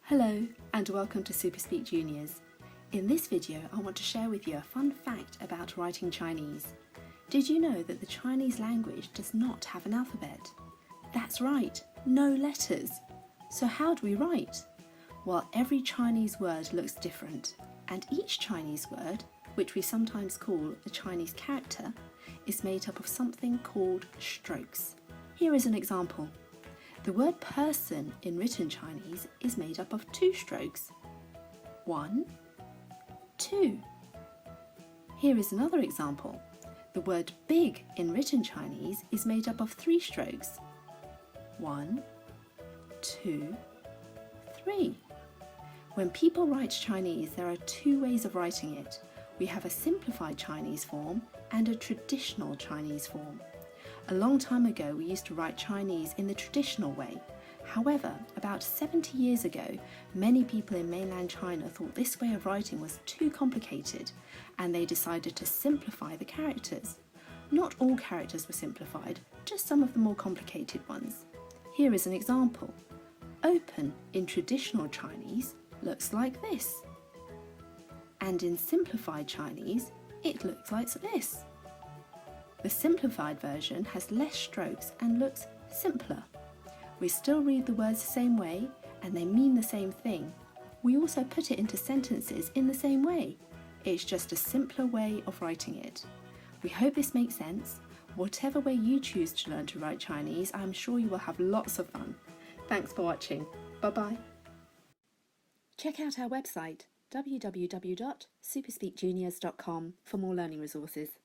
Hello and welcome to Super.Speak.Juniors. In this video I want to share with you a fun fact about writing Chinese. Did you know that the Chinese language does not have an alphabet? That's right, no letters. So how do we write? Well, every Chinese word looks different, and each Chinese word, which we sometimes call a Chinese character, is made up of something called strokes. Here is an example. The word person in written Chinese is made up of 2 strokes. 1, 2. Here is another example. The word big in written Chinese is made up of 3 strokes. 1, 2, 3. When people write Chinese, there are 2 ways of writing it. We have a simplified Chinese form and a traditional Chinese form. A long time ago, we used to write Chinese in the traditional way. However, about 70 years ago, many people in mainland China thought this way of writing was too complicated, and they decided to simplify the characters. Not all characters were simplified, just some of the more complicated ones. Here is an example. Open in traditional Chinese looks like this. And in simplified Chinese, it looks like this. The simplified version has less strokes and looks simpler. We still read the words the same way and they mean the same thing. We also put it into sentences in the same way. It's just a simpler way of writing it. We hope this makes sense. Whatever way you choose to learn to write Chinese, I'm sure you will have lots of fun. Thanks for watching. Bye-bye. Check out our website www.Super.Speak.Juniors.com for more learning resources.